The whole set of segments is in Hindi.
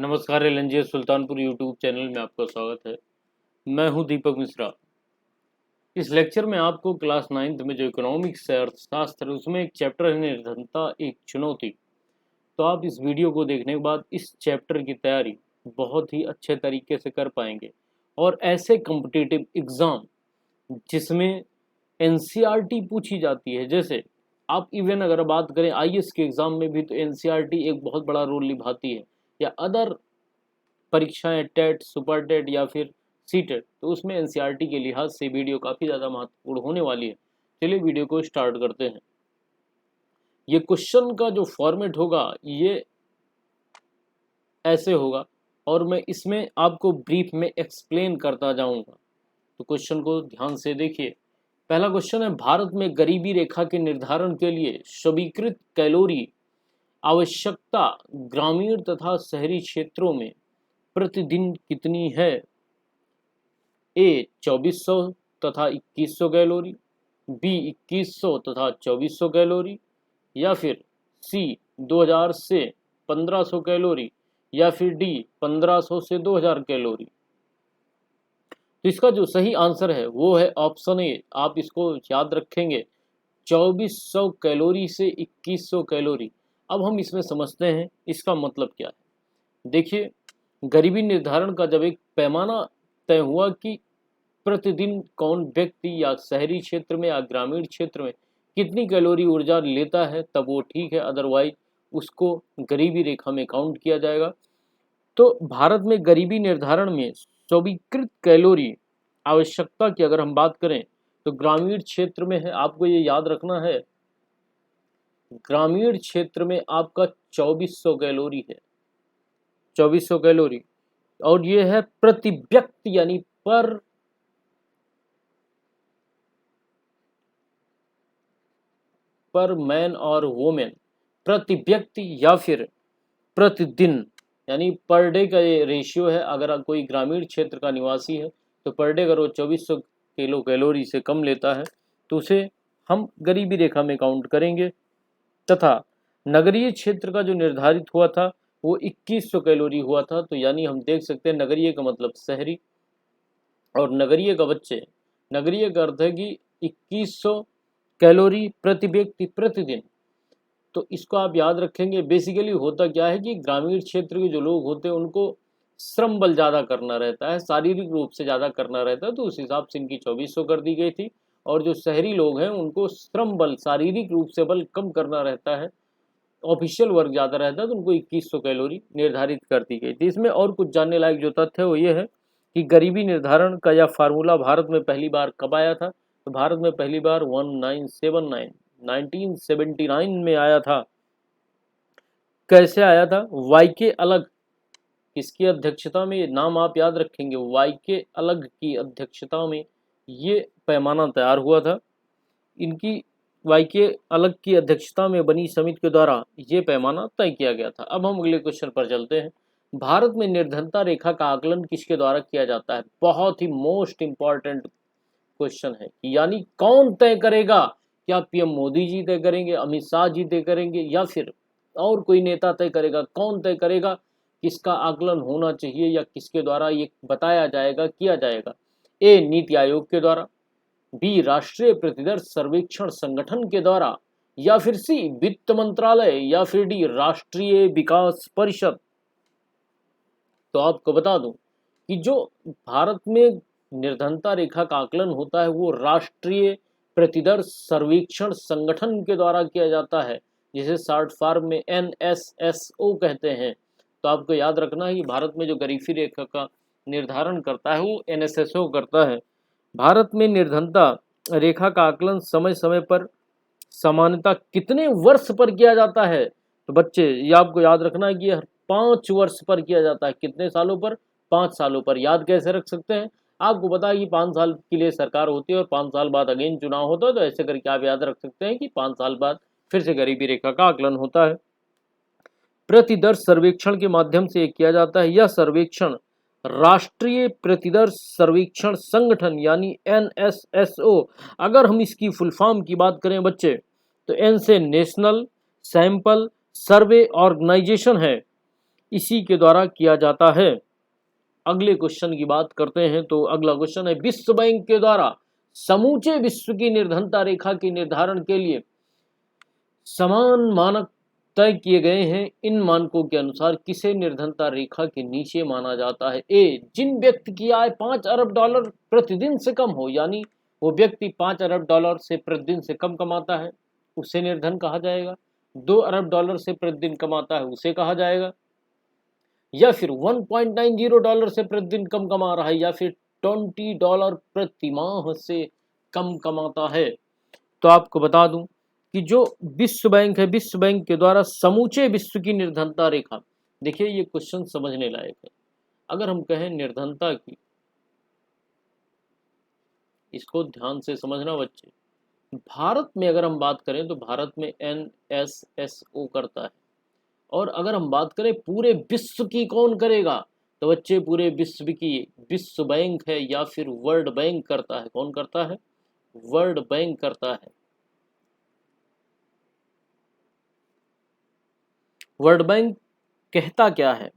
नमस्कार एलएनजे सुल्तानपुर यूट्यूब चैनल में आपका स्वागत है। मैं हूं दीपक मिश्रा। इस लेक्चर में आपको क्लास 9th में जो इकोनॉमिक्स है अर्थशास्त्र है उसमें एक चैप्टर है निर्धनता एक चुनौती। तो आप इस वीडियो को देखने के बाद इस चैप्टर की तैयारी बहुत ही अच्छे तरीके से कर पाएंगे और ऐसे कॉम्पिटिटिव एग्ज़ाम जिसमें एनसीईआरटी पूछी जाती है, जैसे आप इवन अगर बात करें आईएएस के एग्ज़ाम में भी तो एनसीईआरटी एक बहुत बड़ा रोल निभाती है, या अदर परीक्षाएं टेट सुपर टेट या फिर सी टेट, तो उसमें एनसीईआरटी के लिहाज से वीडियो काफ़ी ज़्यादा महत्वपूर्ण होने वाली है। चलिए वीडियो को स्टार्ट करते हैं। ये क्वेश्चन का जो फॉर्मेट होगा ये ऐसे होगा और मैं इसमें आपको ब्रीफ में एक्सप्लेन करता जाऊंगा। तो क्वेश्चन को ध्यान से देखिए। पहला क्वेश्चन है, भारत में गरीबी रेखा के निर्धारण के लिए स्वीकृत कैलोरी आवश्यकता ग्रामीण तथा शहरी क्षेत्रों में प्रतिदिन कितनी है? ए 2400 तथा 2100 कैलोरी, बी 2100 तथा 2400 कैलोरी, या फिर सी 2000 से 1500 कैलोरी, या फिर डी 1500 से 2000 कैलोरी। तो इसका जो सही आंसर है वो है ऑप्शन ए। आप इसको याद रखेंगे, 2400 कैलोरी से 2100 कैलोरी। अब हम इसमें समझते हैं इसका मतलब क्या है। देखिए, गरीबी निर्धारण का जब एक पैमाना तय हुआ कि प्रतिदिन कौन व्यक्ति या शहरी क्षेत्र में या ग्रामीण क्षेत्र में कितनी कैलोरी ऊर्जा लेता है तब वो ठीक है, अदरवाइज उसको गरीबी रेखा में काउंट किया जाएगा। तो भारत में गरीबी निर्धारण में स्वीकृत कैलोरी आवश्यकता की अगर हम बात करें तो ग्रामीण क्षेत्र में है, आपको ये याद रखना है, ग्रामीण क्षेत्र में आपका 2400 कैलोरी है, 2400 कैलोरी। और ये है प्रति व्यक्ति यानी पर मैन और वोमेन, प्रति व्यक्ति या फिर प्रतिदिन, यानी पर डे का ये रेशियो है। अगर कोई ग्रामीण क्षेत्र का निवासी है तो पर डे अगर वो 2400 किलो कैलोरी से कम लेता है तो उसे हम गरीबी रेखा में काउंट करेंगे। तथा नगरीय क्षेत्र का जो निर्धारित हुआ था वो 2100 कैलोरी हुआ था। तो यानी हम देख सकते हैं नगरीय का मतलब शहरी और नगरीय का बच्चे, नगरीय का अर्थ है कि 2100 कैलोरी प्रति व्यक्ति प्रतिदिन। तो इसको आप याद रखेंगे। बेसिकली होता क्या है कि ग्रामीण क्षेत्र के जो लोग होते हैं उनको श्रम बल ज़्यादा करना रहता है, शारीरिक रूप से ज़्यादा करना रहता है, तो उस हिसाब से इनकी 2400 कर दी गई थी। और जो शहरी लोग हैं उनको श्रम बल शारीरिक रूप से बल कम करना रहता है, ऑफिशियल वर्क ज़्यादा रहता है, तो उनको 2100 कैलोरी निर्धारित कर दी गई थी। इसमें और कुछ जानने लायक जो तथ्य है वो ये है कि गरीबी निर्धारण का यह फार्मूला भारत में पहली बार कब आया था? तो भारत में पहली बार 1979 में आया था। कैसे आया था? वाईके अलग, किसकी अध्यक्षता में? नाम आप याद रखेंगे, वाईके अलग की अध्यक्षता में ये पैमाना तैयार हुआ था। इनकी वाईके अलग की अध्यक्षता में बनी समिति के द्वारा ये पैमाना तय किया गया था। अब हम अगले क्वेश्चन पर चलते हैं। भारत में निर्धनता रेखा का आकलन किसके द्वारा किया जाता है? बहुत ही मोस्ट इंपॉर्टेंट क्वेश्चन है, यानी कौन तय करेगा? क्या पीएम मोदी जी तय करेंगे, अमित शाह जी तय करेंगे, या फिर और कोई नेता तय करेगा? कौन तय करेगा किसका आकलन होना चाहिए या किसके द्वारा ये बताया जाएगा, किया जाएगा? ए नीति आयोग के द्वारा, बी राष्ट्रीय प्रतिदर सर्वेक्षण संगठन के द्वारा, या फिर सी वित्त मंत्रालय, या फिर डी राष्ट्रीय विकास परिषद। तो आपको बता दूं कि जो भारत में निर्धनता रेखा का आकलन होता है वो राष्ट्रीय प्रतिदर सर्वेक्षण संगठन के द्वारा किया जाता है, जिसे शॉर्ट फॉर्म में NSSO कहते हैं। तो आपको याद रखना है कि भारत में जो गरीबी रेखा का निर्धारण करता है वो NSSO करता है। भारत में निर्धनता रेखा का आकलन समय समय पर सामान्यतः कितने वर्ष पर किया जाता है? तो बच्चे ये आपको याद रखना है कि यह 5 वर्ष पर किया जाता है। कितने सालों पर? 5 सालों पर। याद कैसे रख सकते हैं? आपको पता है कि 5 साल के लिए सरकार होती है और 5 साल बाद अगेन चुनाव होता है, तो ऐसे करके आप याद रख सकते हैं कि 5 साल बाद फिर से गरीबी रेखा का आकलन होता है। प्रतिदर सर्वेक्षण के माध्यम से किया जाता है। यह सर्वेक्षण राष्ट्रीय प्रतिदर सर्वेक्षण संगठन यानी NSSO, अगर हम इसकी फुल फॉर्म की बात करें बच्चे तो एन से नेशनल सैंपल सर्वे ऑर्गेनाइजेशन है, इसी के द्वारा किया जाता है। अगले क्वेश्चन की बात करते हैं तो अगला क्वेश्चन है, विश्व बैंक के द्वारा समूचे विश्व की निर्धनता रेखा के निर्धारण के लिए समान मानक तय किए गए हैं। इन मानकों के अनुसार किसे निर्धनता रेखा के नीचे माना जाता है? ए, जिन व्यक्ति की आय 5 अरब डॉलर प्रतिदिन से कम हो, यानी वो व्यक्ति 5 अरब डॉलर से प्रतिदिन से कम कमाता है, उसे निर्धन कहा जाएगा। 2 अरब डॉलर से प्रतिदिन कमाता है, उसे कहा जाएगा। या फिर 1.90 डॉलर से प्रतिदिन कम कमा रहा है, या फिर $20 प्रति माह से कम कमाता है। तो आपको बता दूं कि जो विश्व बैंक है, विश्व बैंक के द्वारा समूचे विश्व की निर्धनता रेखा, देखिए ये क्वेश्चन समझने लायक है। अगर हम कहें निर्धनता की, इसको ध्यान से समझना बच्चे। भारत में अगर हम बात करें तो भारत में NSSO करता है, और अगर हम बात करें पूरे विश्व की कौन करेगा, तो बच्चे पूरे विश्व की विश्व बैंक है या फिर वर्ल्ड बैंक करता है। कौन करता है? वर्ल्ड बैंक करता है। वर्ल्ड बैंक कहता क्या है?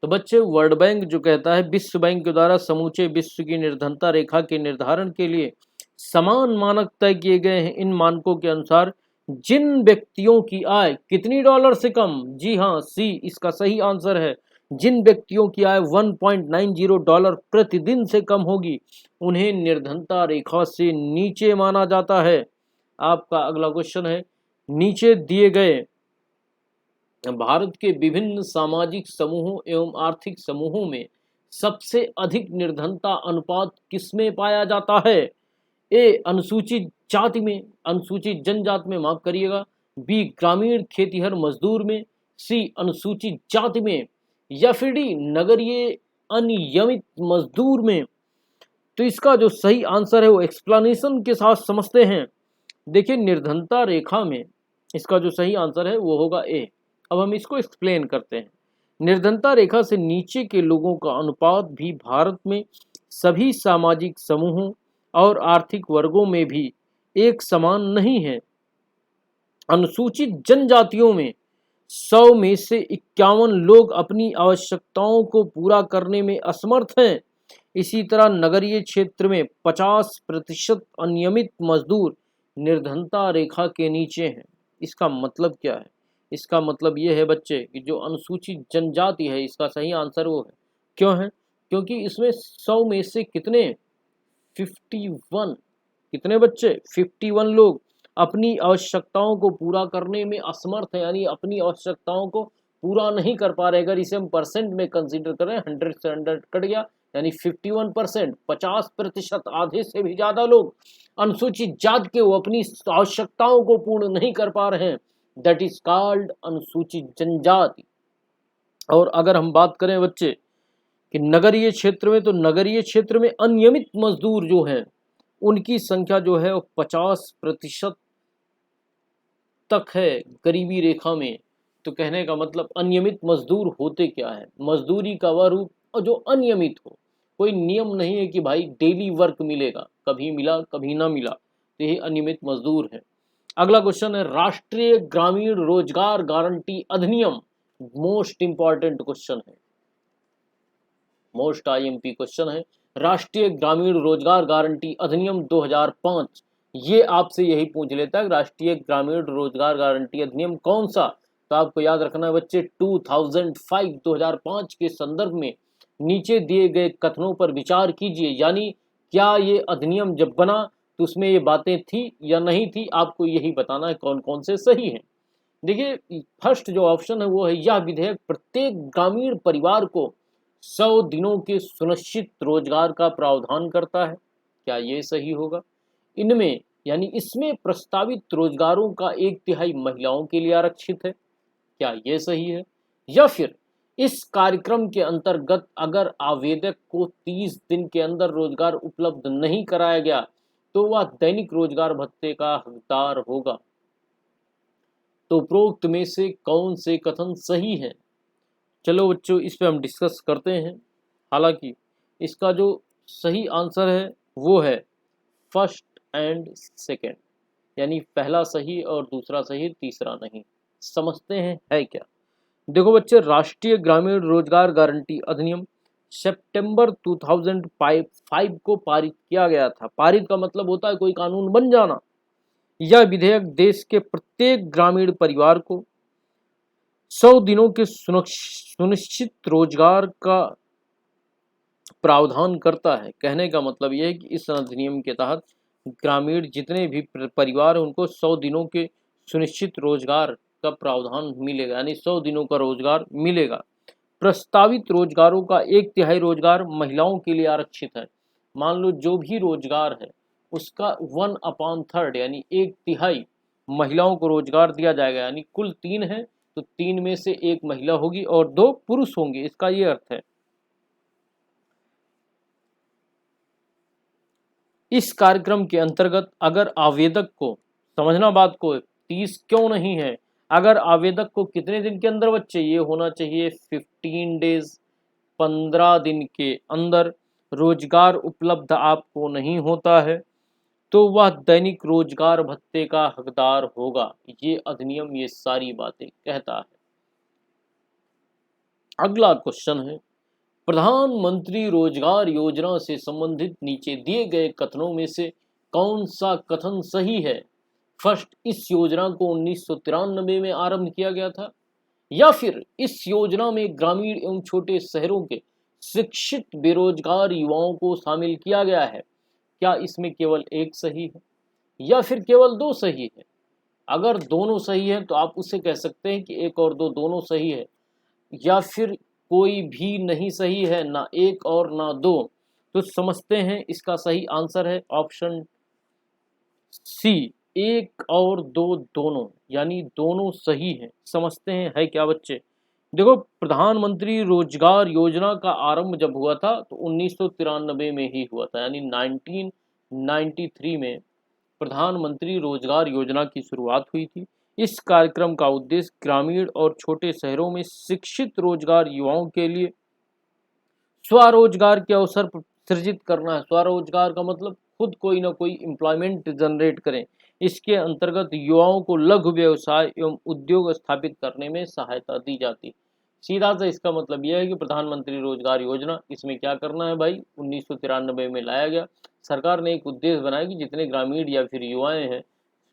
तो बच्चे वर्ल्ड बैंक जो कहता है, विश्व बैंक के द्वारा समूचे विश्व की निर्धनता रेखा के निर्धारण के लिए समान मानक तय किए गए हैं। इन मानकों के अनुसार जिन व्यक्तियों की आय कितनी डॉलर से कम, जी हाँ, सी इसका सही आंसर है, जिन व्यक्तियों की आय 1.90 डॉलर प्रतिदिन से कम होगी, उन्हें निर्धनता रेखा से नीचे माना जाता है। आपका अगला क्वेश्चन है, नीचे दिए गए भारत के विभिन्न सामाजिक समूहों एवं आर्थिक समूहों में सबसे अधिक निर्धनता अनुपात किसमें पाया जाता है? ए, अनुसूचित जाति में, अनुसूचित जनजाति में, माफ करिएगा। बी, ग्रामीण खेतीहर मजदूर में। सी, अनुसूचित जाति में। या फिर डी, नगरीय अनियमित मजदूर में। तो इसका जो सही आंसर है वो एक्सप्लेनेशन के साथ समझते हैं। देखिए निर्धनता रेखा में इसका जो सही आंसर है वो होगा ए। अब हम इसको एक्सप्लेन करते हैं। निर्धनता रेखा से नीचे के लोगों का अनुपात भी भारत में सभी सामाजिक समूहों और आर्थिक वर्गों में भी एक समान नहीं है। अनुसूचित जनजातियों में 100 में से 51 लोग अपनी आवश्यकताओं को पूरा करने में असमर्थ हैं। इसी तरह नगरीय क्षेत्र में 50% अनियमित मजदूर निर्धनता रेखा के नीचे हैं। इसका मतलब क्या है? इसका मतलब ये है बच्चे कि जो अनुसूचित जनजाति है, इसका सही आंसर वो है। क्यों है? क्योंकि इसमें 100 में से कितने, 51, कितने बच्चे, 51 लोग अपनी आवश्यकताओं को पूरा करने में असमर्थ है, यानी अपनी आवश्यकताओं को पूरा नहीं कर पा रहे। अगर इसे हम परसेंट में कंसीडर करें, 100 से 100 कट गया, यानी 51%, 50%, आधे से भी ज्यादा लोग अनुसूचित जाति के वो अपनी आवश्यकताओं को पूर्ण नहीं कर पा रहे हैं। दैट इज कॉल्ड अनुसूचित जनजाति। और अगर हम बात करें बच्चे कि नगरीय क्षेत्र में, तो नगरीय क्षेत्र में अनियमित मजदूर जो हैं उनकी संख्या जो है वो 50% तक है गरीबी रेखा में। तो कहने का मतलब अनियमित मजदूर होते क्या है? मजदूरी का वह रूप और जो अनियमित हो, कोई नियम नहीं है कि भाई डेली वर्क मिलेगा, कभी मिला कभी ना मिला, तो ये अनियमित मजदूर है। अगला क्वेश्चन है, राष्ट्रीय ग्रामीण रोजगार गारंटी अधिनियम, मोस्ट इंपॉर्टेंट क्वेश्चन है, मोस्ट IMP क्वेश्चन है। राष्ट्रीय ग्रामीण रोजगार गारंटी अधिनियम 2005, ये आपसे यही पूछ लेता है राष्ट्रीय ग्रामीण रोजगार गारंटी अधिनियम कौन सा। तो आपको याद रखना है बच्चे 2005 के संदर्भ में नीचे दिए गए कथनों पर विचार कीजिए, यानी क्या ये अधिनियम जब बना तो उसमें ये बातें थी या नहीं थी, आपको यही बताना है कौन कौन से सही हैं। देखिए फर्स्ट जो ऑप्शन है वो है, यह विधेयक प्रत्येक ग्रामीण परिवार को 100 दिनों के सुनिश्चित रोजगार का प्रावधान करता है। क्या ये सही होगा? इनमें यानी इसमें प्रस्तावित रोजगारों का 1/3 महिलाओं के लिए आरक्षित है। क्या ये सही है? या फिर इस कार्यक्रम के अंतर्गत अगर आवेदक को 30 दिन के अंदर रोजगार उपलब्ध नहीं कराया गया तो वह दैनिक रोजगार भत्ते का हकदार होगा। तो उपरोक्त में से कौन से कथन सही है? चलो बच्चों इस पे हम डिस्कस करते हैं। हालांकि इसका जो सही आंसर है वो है फर्स्ट एंड सेकंड, यानी पहला सही और दूसरा सही, तीसरा नहीं। समझते हैं है क्या? देखो बच्चे, राष्ट्रीय ग्रामीण रोजगार गारंटी अधिनियम सितंबर 2005 को पारित किया गया था। पारित का मतलब होता है कोई कानून बन जाना। यह विधेयक देश के प्रत्येक ग्रामीण परिवार को 100 दिनों के सुनिश्चित रोजगार का प्रावधान करता है। कहने का मतलब यह है कि इस अधिनियम के तहत ग्रामीण जितने भी परिवार हैं उनको 100 दिनों के सुनिश्चित रोजगार का प्रावधान मिलेगा, यानी 100 दिनों का रोजगार मिलेगा। प्रस्तावित रोजगारों का 1/3 रोजगार महिलाओं के लिए आरक्षित है। मान लो जो भी रोजगार है उसका 1/3 यानी 1/3 महिलाओं को रोजगार दिया जाएगा, यानी कुल 3 है तो 3 में से 1 महिला होगी और 2 पुरुष होंगे, इसका ये अर्थ है। इस कार्यक्रम के अंतर्गत अगर आवेदक को, समझना बात को, 30 क्यों नहीं है, अगर आवेदक को कितने दिन के अंदर बच्चे, ये होना चाहिए 15 डेज, 15 दिन के अंदर रोजगार उपलब्ध आपको नहीं होता है तो वह दैनिक रोजगार भत्ते का हकदार होगा। ये अधिनियम ये सारी बातें कहता है। अगला क्वेश्चन है, प्रधानमंत्री रोजगार योजना से संबंधित नीचे दिए गए कथनों में से कौन सा कथन सही है? फर्स्ट, इस योजना को 1993 में आरंभ किया गया था, या फिर इस योजना में ग्रामीण एवं छोटे शहरों के शिक्षित बेरोजगार युवाओं को शामिल किया गया है। क्या इसमें केवल एक सही है या फिर केवल 2 सही है? अगर दोनों सही है तो आप उससे कह सकते हैं कि 1 और 2 दोनों सही है, या फिर कोई भी नहीं सही है, ना 1 और ना 2, तो समझते हैं इसका सही आंसर है ऑप्शन सी, 1 और 2 दोनों, यानी दोनों सही है। समझते हैं है क्या बच्चे? देखो, प्रधानमंत्री रोजगार योजना का आरंभ जब हुआ था तो 1993 में ही हुआ था, यानी 1993 में प्रधानमंत्री रोजगार योजना की शुरुआत हुई थी। इस कार्यक्रम का उद्देश्य ग्रामीण और छोटे शहरों में शिक्षित रोजगार युवाओं के लिए स्वरोजगार के अवसर सृजित करना है। स्वरोजगार का मतलब खुद कोई ना कोई एम्प्लॉयमेंट जनरेट करें। इसके अंतर्गत युवाओं को लघु व्यवसाय एवं उद्योग स्थापित करने में सहायता दी जाती है। सीधा सा इसका मतलब यह है कि प्रधानमंत्री रोजगार योजना, इसमें क्या करना है भाई, 1993 में लाया गया। सरकार ने एक उद्देश्य बनाया कि जितने ग्रामीण या फिर युवाएं हैं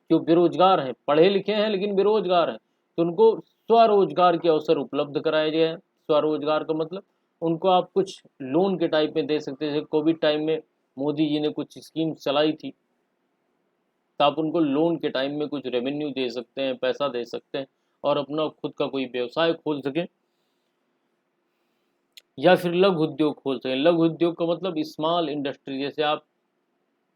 जो बेरोजगार हैं, पढ़े लिखे हैं लेकिन बेरोजगार हैं, तो उनको स्वरोजगार के अवसर उपलब्ध कराए गए। स्वरोजगार का मतलब उनको आप कुछ लोन के टाइप में दे सकते हैं। जैसे कोविड टाइम में मोदी जी ने कुछ स्कीम चलाई थी, तो आप उनको लोन के टाइम में कुछ रेवेन्यू दे सकते हैं, पैसा दे सकते हैं और अपना खुद का कोई व्यवसाय खोल सकें या फिर लघु उद्योग खोल सकें। लघु उद्योग का मतलब स्मॉल इंडस्ट्री, जैसे आप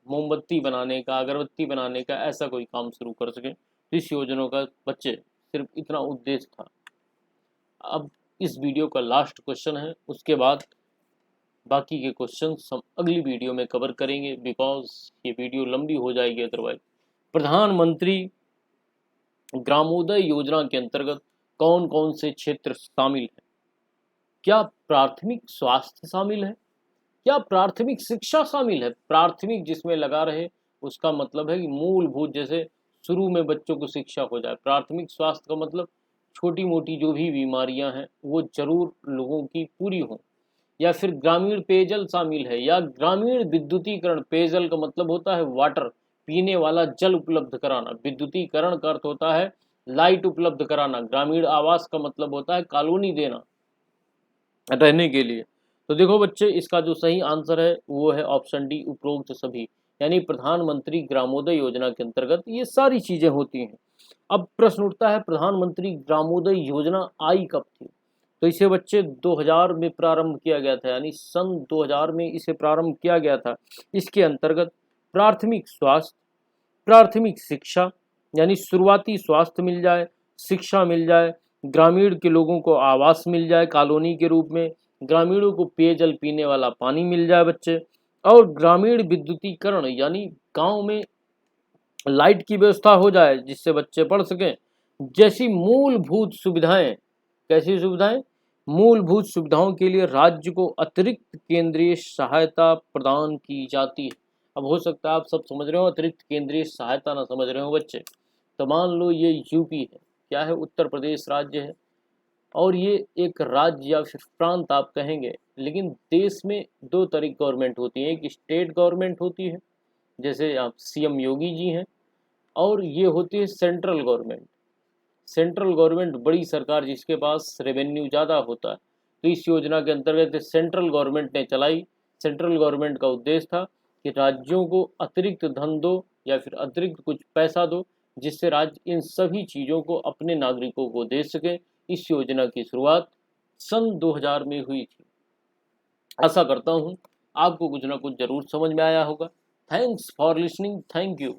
मोमबत्ती बनाने का, अगरबत्ती बनाने का, ऐसा कोई काम शुरू कर सकें। तो इस योजना का बच्चे सिर्फ इतना उद्देश्य था। अब इस वीडियो का लास्ट क्वेश्चन है, उसके बाद बाकी के क्वेश्चन हम अगली वीडियो में कवर करेंगे, बिकॉज ये वीडियो लंबी हो जाएगी अदरवाइज। प्रधानमंत्री ग्रामोदय योजना के अंतर्गत कौन कौन से क्षेत्र शामिल हैं? क्या प्राथमिक स्वास्थ्य शामिल है? क्या प्राथमिक शिक्षा शामिल है? प्राथमिक जिसमें लगा रहे उसका मतलब है कि मूलभूत, जैसे शुरू में बच्चों को शिक्षा हो जाए। प्राथमिक स्वास्थ्य का मतलब छोटी मोटी जो भी बीमारियां हैं वो जरूर लोगों की पूरी हों। या फिर ग्रामीण पेयजल शामिल है, या ग्रामीण विद्युतीकरण। पेयजल का मतलब होता है वाटर, पीने वाला जल उपलब्ध कराना। विद्युतीकरण का अर्थ होता है लाइट उपलब्ध कराना। ग्रामीण आवास का मतलब होता है कॉलोनी देना रहने के लिए। तो देखो बच्चे, इसका जो सही आंसर है वो है ऑप्शन डी, उपरोक्त सभी। यानी प्रधानमंत्री ग्रामोदय योजना के अंतर्गत ये सारी चीजें होती हैं। अब प्रश्न उठता है, प्रधानमंत्री ग्रामोदय योजना आई कब थी? तो इसे बच्चे 2000 में प्रारंभ किया गया था, यानी सन 2000 में इसे प्रारंभ किया गया था। इसके अंतर्गत प्राथमिक स्वास्थ्य, प्राथमिक शिक्षा, यानी शुरुआती स्वास्थ्य मिल जाए, शिक्षा मिल जाए, ग्रामीण के लोगों को आवास मिल जाए कॉलोनी के रूप में, ग्रामीणों को पेयजल पीने वाला पानी मिल जाए बच्चे, और ग्रामीण विद्युतीकरण, यानी गांव में लाइट की व्यवस्था हो जाए जिससे बच्चे पढ़ सकें, जैसी मूलभूत सुविधाएं। कैसी सुविधाएं? मूलभूत सुविधाओं के लिए राज्य को अतिरिक्त केंद्रीय सहायता प्रदान की जाती है। अब हो सकता है आप सब समझ रहे हो, अतिरिक्त केंद्रीय सहायता ना समझ रहे हो बच्चे। तो मान लो ये यूपी है, क्या है, उत्तर प्रदेश राज्य है, और ये एक राज्य या फिर प्रांत आप कहेंगे, लेकिन देश में दो तरह की गवर्नमेंट होती है। एक स्टेट गवर्नमेंट होती है, जैसे आप सीएम योगी जी हैं, और ये होती है सेंट्रल गवर्नमेंट। सेंट्रल गवर्नमेंट बड़ी सरकार जिसके पास रेवेन्यू ज़्यादा होता है। तो इस योजना के अंतर्गत सेंट्रल गवर्नमेंट ने चलाई। सेंट्रल गवर्नमेंट का उद्देश्य था कि राज्यों को अतिरिक्त धन दो या फिर अतिरिक्त कुछ पैसा दो, जिससे राज्य इन सभी चीज़ों को अपने नागरिकों को दे सके। इस योजना की शुरुआत सन 2000 में हुई थी। आशा करता हूँ आपको कुछ ना कुछ जरूर समझ में आया होगा। Thanks for listening. Thank you.